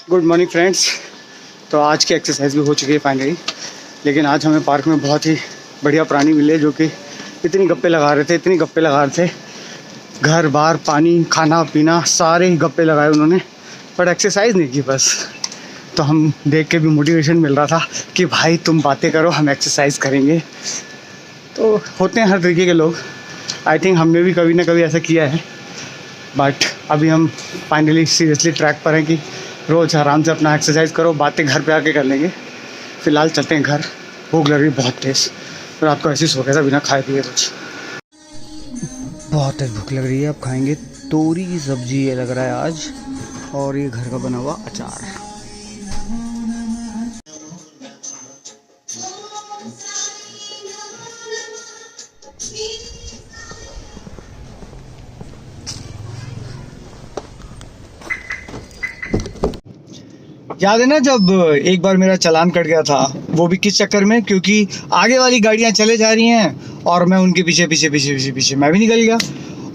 Good morning friends. तो आज की एक्सरसाइज भी हो चुकी है फाइनली, लेकिन आज हमें पार्क में बहुत ही बढ़िया प्राणी मिले जो कि इतनी गप्पे लगा रहे थे, घर बार पानी खाना पीना सारे ही गप्पे लगाए उन्होंने, बट एक्सरसाइज नहीं की बस। तो हम देख के भी मोटिवेशन मिल रहा था कि भाई तुम बातें करो, हम एक्सरसाइज करेंगे। तो होते हैं हर तरीके के लोग, आई थिंक हमने भी कभी ना कभी ऐसा किया है, बट अभी हम फाइनली सीरियसली ट्रैक पर हैं कि रोज़ आराम से अपना एक्सरसाइज करो, बातें घर पे आके कर लेंगे। फ़िलहाल चलते हैं घर, भूख लग रही बहुत तेज़, रात को ऐसे सो गया था बिना खाए पिए कुछ। बहुत तेज़ भूख लग रही है, अब खाएंगे तोरी की सब्जी ये लग रहा है आज, और ये घर का बना हुआ अचार। याद है ना जब एक बार मेरा चालान कट गया था, वो भी किस चक्कर में, क्योंकि आगे वाली गाड़ियां चले जा रही हैं और मैं उनके पीछे मैं भी निकल गया।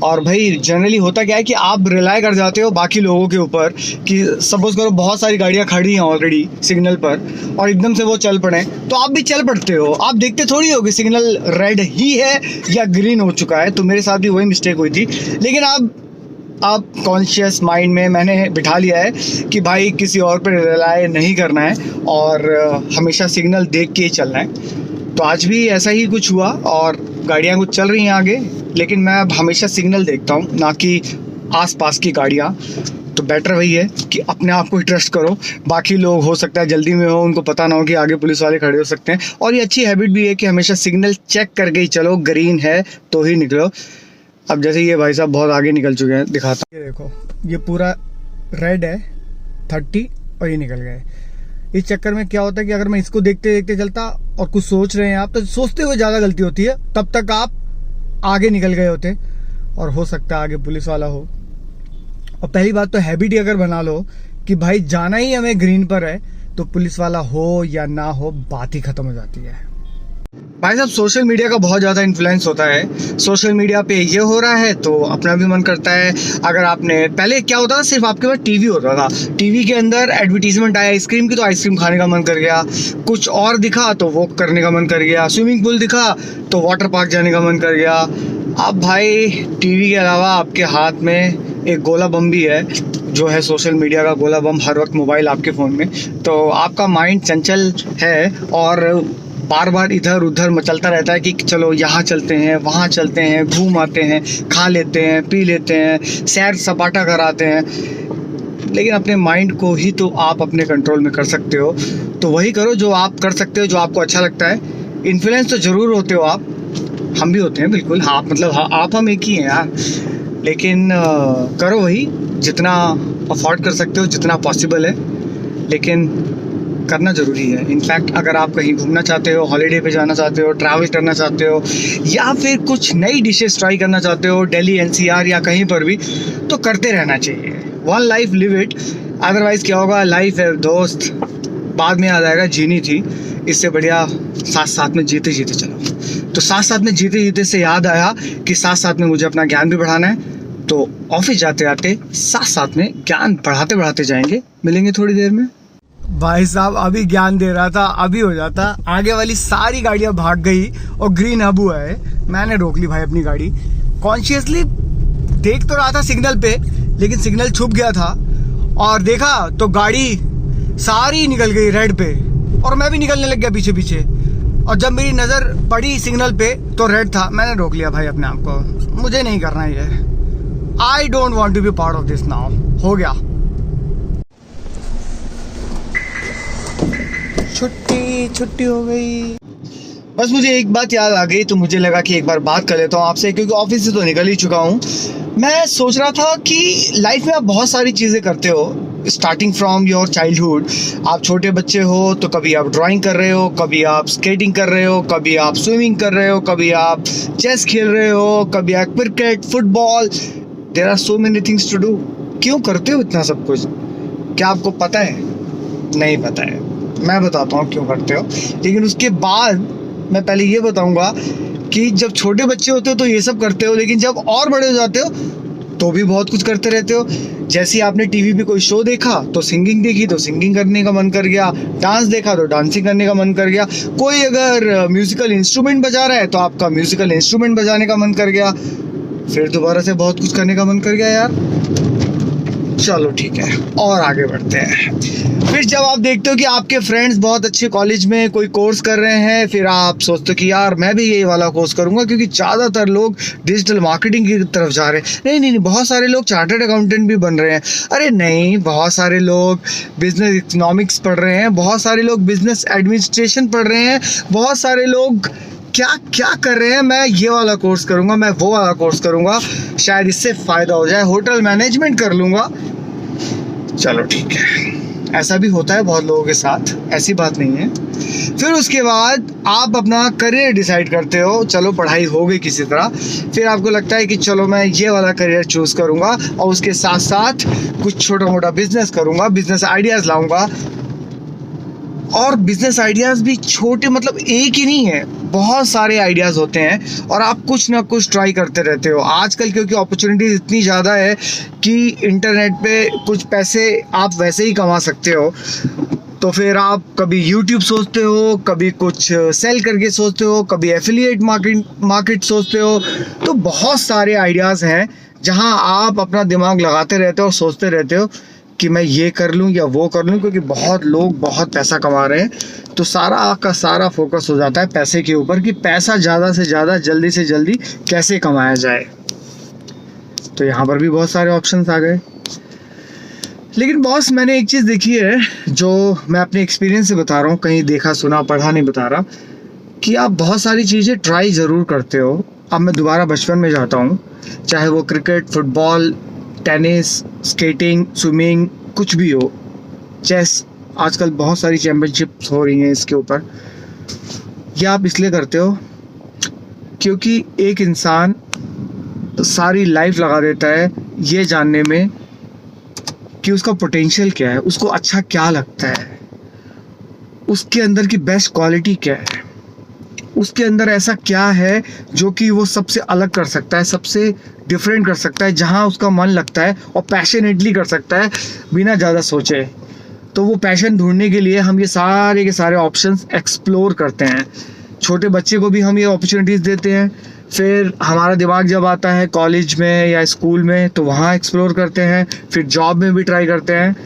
और भाई जनरली होता क्या है कि आप रिलाय कर जाते हो बाकी लोगों के ऊपर कि सपोज करो बहुत सारी गाड़ियां खड़ी हैं ऑलरेडी सिग्नल पर और एकदम से वो चल पड़े, तो आप भी चल पड़ते हो। आप देखते थोड़ी हो कि सिग्नल रेड ही है या ग्रीन हो चुका है। तो मेरे साथ भी वही मिस्टेक हुई थी, लेकिन आप कॉन्शियस माइंड में मैंने बिठा लिया है कि भाई किसी और पर रिलाय नहीं करना है और हमेशा सिग्नल देख के ही चलना है। तो आज भी ऐसा ही कुछ हुआ और गाड़ियाँ कुछ चल रही हैं आगे, लेकिन मैं अब हमेशा सिग्नल देखता हूँ, ना कि आसपास की गाड़ियाँ। तो बेटर वही है कि अपने आप को ही ट्रस्ट करो। बाकी लोग हो सकता है जल्दी में हो, उनको पता ना हो कि आगे पुलिस वाले खड़े हो सकते हैं, और ये अच्छी हैबिट भी है कि हमेशा सिग्नल चेक करके ही चलो, ग्रीन है तो ही निकलो। अब जैसे ये भाई साहब बहुत आगे निकल चुके हैं, दिखाता हूँ। ये देखो, ये पूरा रेड है 30 और ये निकल गए। इस चक्कर में क्या होता है कि अगर मैं इसको देखते देखते चलता और कुछ सोच रहे हैं आप, तो सोचते हुए ज़्यादा गलती होती है, तब तक आप आगे निकल गए होते और हो सकता है आगे पुलिस वाला हो। और पहली बात तो हैबिट ही अगर बना लो कि भाई जाना ही हमें ग्रीन पर है, तो पुलिस वाला हो या ना हो बात ही खत्म हो जाती है। भाई साहब सोशल मीडिया का बहुत ज़्यादा इन्फ्लुएंस होता है। सोशल मीडिया पे ये हो रहा है तो अपना भी मन करता है। अगर आपने पहले क्या होता था, सिर्फ आपके पास टीवी होता था, टीवी के अंदर एडवर्टीजमेंट आया आइसक्रीम की तो आइसक्रीम खाने का मन कर गया, कुछ और दिखा तो वो करने का मन कर गया, स्विमिंग पूल दिखा तो वाटर पार्क जाने का मन कर गया। अब भाई टीवी के अलावा आपके हाथ में एक गोला बम भी है, जो है सोशल मीडिया का गोला बम, हर वक्त मोबाइल आपके फ़ोन में। तो आपका माइंड चंचल है और बार बार इधर उधर मचलता रहता है कि चलो यहाँ चलते हैं, वहाँ चलते हैं, घूम आते हैं, खा लेते हैं, पी लेते हैं, सैर सपाटा कराते हैं। लेकिन अपने माइंड को ही तो आप अपने कंट्रोल में कर सकते हो, तो वही करो जो आप कर सकते हो, जो आपको अच्छा लगता है। इन्फ्लुएंस तो ज़रूर होते हो आप, हम भी होते हैं बिल्कुल, आप मतलब आप हम एक ही हैं यार। लेकिन करो वही जितना अफोर्ड कर सकते हो, जितना पॉसिबल है, लेकिन करना ज़रूरी है। इनफैक्ट अगर आप कहीं घूमना चाहते हो, हॉलीडे पे जाना चाहते हो, ट्रैवल करना चाहते हो, या फिर कुछ नई डिशेस ट्राई करना चाहते हो दिल्ली एनसीआर या कहीं पर भी, तो करते रहना चाहिए। One life live it, otherwise क्या होगा, लाइफ है दोस्त, बाद में याद आएगा जीनी थी। इससे बढ़िया साथ साथ में जीते जीते चलो। तो साथ साथ में जीते जीते से याद आया कि साथ साथ में मुझे अपना ज्ञान भी बढ़ाना है, तो ऑफिस जाते जाते साथ साथ में ज्ञान बढ़ाते बढ़ाते जाएंगे। मिलेंगे थोड़ी देर में। भाई साहब अभी ज्ञान दे रहा था, अभी हो जाता, आगे वाली सारी गाड़ियां भाग गई और ग्रीन अब हुआ है। मैंने रोक ली भाई अपनी गाड़ी, कॉन्शियसली देख तो रहा था सिग्नल पे, लेकिन सिग्नल छुप गया था और देखा तो गाड़ी सारी निकल गई रेड पे और मैं भी निकलने लग गया पीछे पीछे। और जब मेरी नज़र पड़ी सिग्नल पे तो रेड था, मैंने रोक लिया भाई अपने आप को, मुझे नहीं करना ये, I don't want to be part of this now. हो गया, छुट्टी हो गई। बस मुझे एक बात याद आ गई, तो मुझे लगा कि एक बार बात कर लेता हूँ आपसे, क्योंकि ऑफिस से तो निकल ही चुका हूँ। मैं सोच रहा था कि लाइफ में आप बहुत सारी चीज़ें करते हो, स्टार्टिंग फ्रॉम योर चाइल्डहुड। आप छोटे बच्चे हो तो कभी आप ड्राइंग कर रहे हो, कभी आप स्केटिंग कर रहे हो, कभी आप स्विमिंग कर रहे हो, कभी आप चेस खेल रहे हो, कभी आप cricket, football. There are so many things to do. क्यों करते हो इतना सब कुछ? क्या आपको पता है? नहीं पता है, मैं बताता हूँ क्यों करते हो। लेकिन उसके बाद मैं पहले ये बताऊँगा कि जब छोटे बच्चे होते हो तो ये सब करते हो, लेकिन जब और बड़े हो जाते हो तो भी बहुत कुछ करते रहते हो। जैसे आपने टीवी पे कोई शो देखा तो सिंगिंग देखी तो सिंगिंग करने का मन कर गया, डांस देखा तो डांसिंग करने का मन कर गया, कोई अगर म्यूजिकल इंस्ट्रूमेंट बजा रहा है तो आपका म्यूजिकल इंस्ट्रूमेंट बजाने का मन कर गया, फिर दोबारा से बहुत कुछ करने का मन कर गया यार। चलो ठीक है, और आगे बढ़ते हैं। फिर जब आप देखते हो कि आपके फ्रेंड्स बहुत अच्छे कॉलेज में कोई कोर्स कर रहे हैं, फिर आप सोचते हो कि यार मैं भी यही वाला कोर्स करूंगा, क्योंकि ज़्यादातर लोग डिजिटल मार्केटिंग की तरफ जा रहे हैं। नहीं, बहुत सारे लोग चार्टर्ड अकाउंटेंट भी बन रहे हैं। अरे नहीं, बहुत सारे लोग बिजनेस इकोनॉमिक्स पढ़ रहे हैं, बहुत सारे लोग बिजनेस एडमिनिस्ट्रेशन पढ़ रहे हैं, बहुत सारे लोग क्या क्या कर रहे हैं। मैं ये वाला कोर्स करूंगा, मैं वो वाला कोर्स करूंगा, शायद इससे फ़ायदा हो जाए, होटल मैनेजमेंट कर लूँगा। चलो ठीक है, ऐसा भी होता है बहुत लोगों के साथ, ऐसी बात नहीं है। फिर उसके बाद आप अपना करियर डिसाइड करते हो, चलो पढ़ाई हो गई किसी तरह, फिर आपको लगता है कि चलो मैं ये वाला करियर चूज़ करूँगा और उसके साथ साथ कुछ छोटा मोटा बिजनेस करूँगा, बिजनेस आइडियाज़ लाऊँगा। और बिजनेस आइडियाज़ भी छोटे, मतलब एक ही नहीं है, बहुत सारे आइडियाज़ होते हैं और आप कुछ ना कुछ ट्राई करते रहते हो। आजकल क्योंकि अपॉर्चुनिटीज़ इतनी ज़्यादा है कि इंटरनेट पे कुछ पैसे आप वैसे ही कमा सकते हो, तो फिर आप कभी यूट्यूब सोचते हो, कभी कुछ सेल करके सोचते हो, कभी एफिलिएट मार्केट सोचते हो। तो बहुत सारे आइडियाज़ हैं जहां आप अपना दिमाग लगाते रहते हो और सोचते रहते हो कि मैं ये कर लूँ या वो कर लूँ, क्योंकि बहुत लोग बहुत पैसा कमा रहे हैं। तो सारा का सारा फोकस हो जाता है पैसे के ऊपर कि पैसा ज़्यादा से ज़्यादा जल्दी से जल्दी कैसे कमाया जाए। तो यहाँ पर भी बहुत सारे ऑप्शंस आ गए। लेकिन बॉस, मैंने एक चीज़ देखी है जो मैं अपने एक्सपीरियंस से बता रहा हूँ, कहीं देखा सुना पढ़ा नहीं बता रहा, कि आप बहुत सारी चीज़ें ट्राई ज़रूर करते हो। अब मैं दोबारा बचपन में जाता हूँ, चाहे वो cricket, football, tennis, skating, swimming, कुछ भी हो, चेस, आजकल बहुत सारी चैम्पियनशिप्स हो रही हैं इसके ऊपर। ये आप इसलिए करते हो क्योंकि एक इंसान सारी लाइफ लगा देता है ये जानने में कि उसका पोटेंशियल क्या है, उसको अच्छा क्या लगता है, उसके अंदर की बेस्ट क्वालिटी क्या है, उसके अंदर ऐसा क्या है जो कि वो सबसे अलग कर सकता है, सबसे डिफरेंट कर सकता है, जहाँ उसका मन लगता है और पैशनेटली कर सकता है बिना ज़्यादा सोचे। तो वो पैशन ढूंढने के लिए हम ये सारे के सारे ऑप्शंस एक्सप्लोर करते हैं। छोटे बच्चे को भी हम ये अपॉर्चुनिटीज़ देते हैं। फिर हमारा दिमाग जब आता है कॉलेज में या स्कूल में तो वहाँ एक्सप्लोर करते हैं, फिर जॉब में भी ट्राई करते हैं।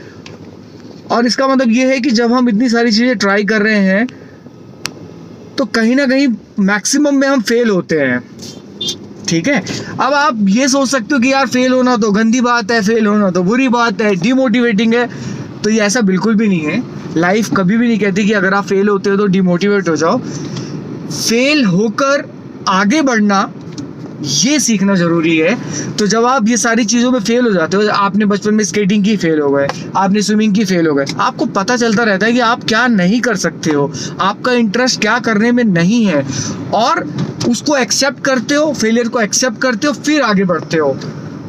और इसका मतलब ये है कि जब हम इतनी सारी चीज़ें ट्राई कर रहे हैं तो कहीं ना कहीं मैक्सिमम में हम फेल होते हैं। ठीक है, अब आप ये सोच सकते हो कि यार फेल होना तो गंदी बात है, फेल होना तो बुरी बात है, डिमोटिवेटिंग है। तो ये ऐसा बिल्कुल भी नहीं है। लाइफ कभी भी नहीं कहती कि अगर आप फेल होते हो तो डिमोटिवेट हो जाओ। फेल होकर आगे बढ़ना ये सीखना ज़रूरी है। तो जब आप ये सारी चीज़ों में फेल हो जाते हो, आपने बचपन में स्केटिंग की फेल हो गए, आपने स्विमिंग की फेल हो गए, आपको पता चलता रहता है कि आप क्या नहीं कर सकते हो, आपका इंटरेस्ट क्या करने में नहीं है, और उसको एक्सेप्ट करते हो, फेलियर को एक्सेप्ट करते हो, फिर आगे बढ़ते हो।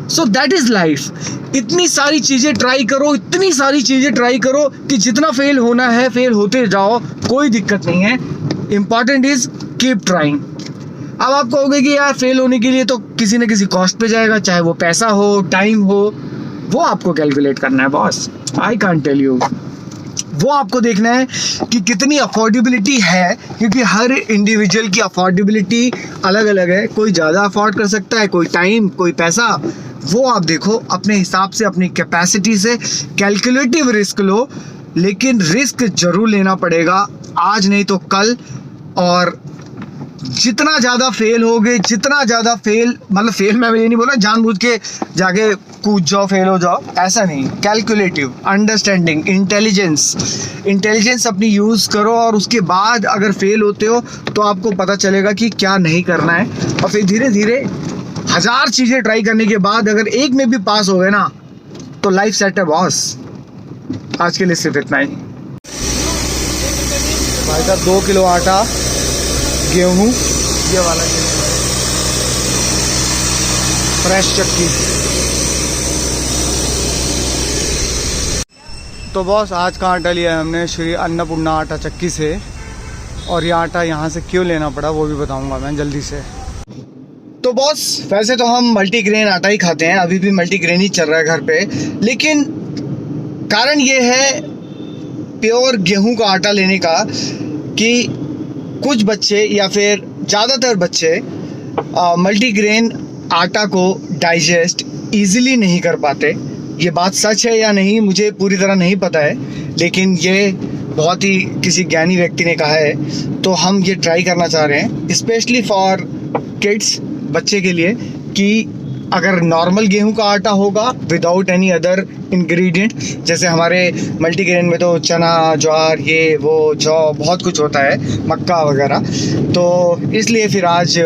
So that is life. इतनी सारी चीज़ें ट्राई करो, इतनी सारी चीज़ें ट्राई करो कि जितना फेल होना है फेल होते जाओ, कोई दिक्कत नहीं है। Important is keep trying. अब आप कहोगे कि यार फेल होने के लिए तो किसी न किसी कॉस्ट पे जाएगा, चाहे वो पैसा हो, टाइम हो, वो आपको कैलकुलेट करना है boss. I can't tell you. वो आपको देखना है कि कितनी अफोर्डेबिलिटी है, क्योंकि हर इंडिविजुअल की अफोर्डेबिलिटी अलग अलग है। कोई ज़्यादा अफोर्ड कर सकता है, कोई टाइम, कोई पैसा। वो आप देखो अपने हिसाब से, अपनी कैपेसिटी से। कैलकुलेटिव रिस्क लो, लेकिन रिस्क जरूर लेना पड़ेगा, आज नहीं तो कल। और जितना ज़्यादा फेल होगे, जितना ज़्यादा फेल, मतलब फेल मैं ये नहीं बोला जानबूझ के जाके कूद जाओ फेल हो जाओ, ऐसा नहीं। कैलकुलेटिव, अंडरस्टैंडिंग, इंटेलिजेंस अपनी यूज़ करो, और उसके बाद अगर फेल होते हो तो आपको पता चलेगा कि क्या नहीं करना है। और फिर धीरे धीरे 1000 चीज़ें ट्राई करने के बाद अगर एक में भी पास हो गए ना तो लाइफ सेट है बॉस। आज के लिए सिर्फ इतना ही। भाई साहब 2 किलो आटा, गेहूँ, ये वाला फ्रेश चक्की। तो बॉस आज का आटा लिया है हमने श्री अन्नपूर्णा आटा चक्की से, और ये आटा यहाँ से क्यों लेना पड़ा वो भी बताऊंगा मैं जल्दी से। तो तो बॉस, वैसे तो हम मल्टीग्रेन आटा ही खाते हैं, अभी भी मल्टीग्रेन ही चल रहा है घर पे, लेकिन कारण ये है प्योर गेहूं का आटा लेने का कि कुछ बच्चे या फिर ज़्यादातर बच्चे मल्टीग्रेन आटा को डाइजेस्ट इजीली नहीं कर पाते। ये बात सच है या नहीं मुझे पूरी तरह नहीं पता है, लेकिन ये बहुत ही किसी ज्ञानी व्यक्ति ने कहा है, तो हम ये ट्राई करना चाह रहे हैं स्पेशली फॉर किड्स, बच्चे के लिए, कि अगर नॉर्मल गेहूं का आटा होगा विदाउट एनी अदर इंग्रेडिएंट, जैसे हमारे मल्टीग्रेन में तो चना, ज्वार, ये वो जौ बहुत कुछ होता है, मक्का वगैरह, तो इसलिए फिर आज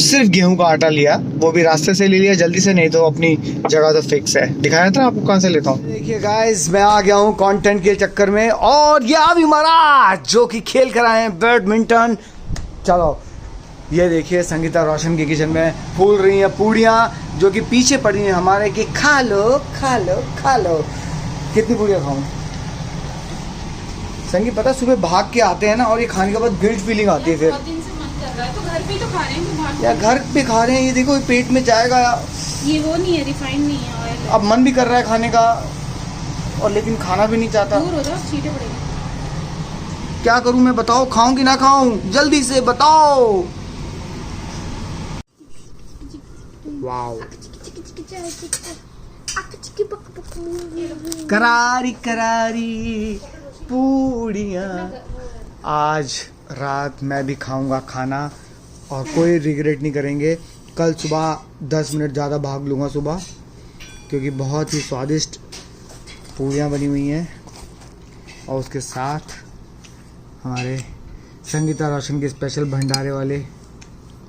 सिर्फ गेहूं का आटा लिया, वो भी रास्ते से ले लिया जल्दी से, नहीं तो अपनी जगह तो फिक्स है। दिखाया था आपको कहाँ से लेता हूँ। देखिए गाइस, मैं आ गया हूँ कंटेंट के चक्कर में, और ये अभी महाराज जो कि खेल कर आए हैं बैडमिंटन। चलो ये देखिए संगीता रोशन के किचन में फूल रही हैं पूड़ियाँ, जो कि पीछे पड़ी हैं हमारे कि खा लो खा लो खा लो। कितनी पूड़ियाँ खाऊं संगीत? पता सुबह भाग के आते हैं ना, और ये खाने के बाद गिल्ट फीलिंग आती है। फिर बहुत दिन से मन कर रहा है, तो घर पे तो खा रहे हैं, तो बाहर या घर पे खा रहे हैं, ये देखो ये पेट में जाएगा। ये वो नहीं है, रिफाइंड नहीं है ऑयल। अब मन भी कर रहा है खाने का, और लेकिन खाना भी नहीं चाहता। दूर हो जाओ, छींटे पड़ेंगे। क्या करूं मैं, बताओ, खाऊं कि ना खाऊं, जल्दी से बताओ। वाओ, करारी करारी पूड़ियाँ। आज रात मैं भी खाऊंगा खाना, और कोई रिग्रेट नहीं करेंगे। कल सुबह 10 मिनट ज़्यादा भाग लूँगा सुबह, क्योंकि बहुत ही स्वादिष्ट पूड़ियाँ बनी हुई हैं, और उसके साथ हमारे संगीता रोशन के स्पेशल भंडारे वाले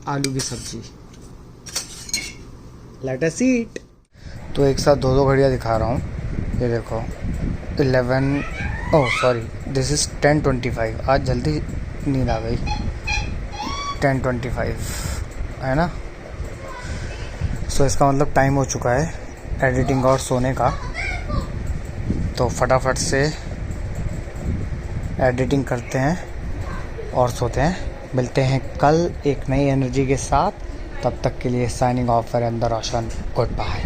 आलू की सब्जी। लेट अस ईट। तो एक साथ दो घड़ियाँ दिखा रहा हूँ, ये देखो 10 10:25। आज जल्दी नींद आ गई। 10:25 है ना, सो इसका मतलब टाइम हो चुका है एडिटिंग और सोने का। तो फटाफट से एडिटिंग करते हैं और सोते हैं। मिलते हैं कल एक नई एनर्जी के साथ, तब तक के लिए साइनिंग ऑफ वीरेंद्र रोशन, गुड बाय।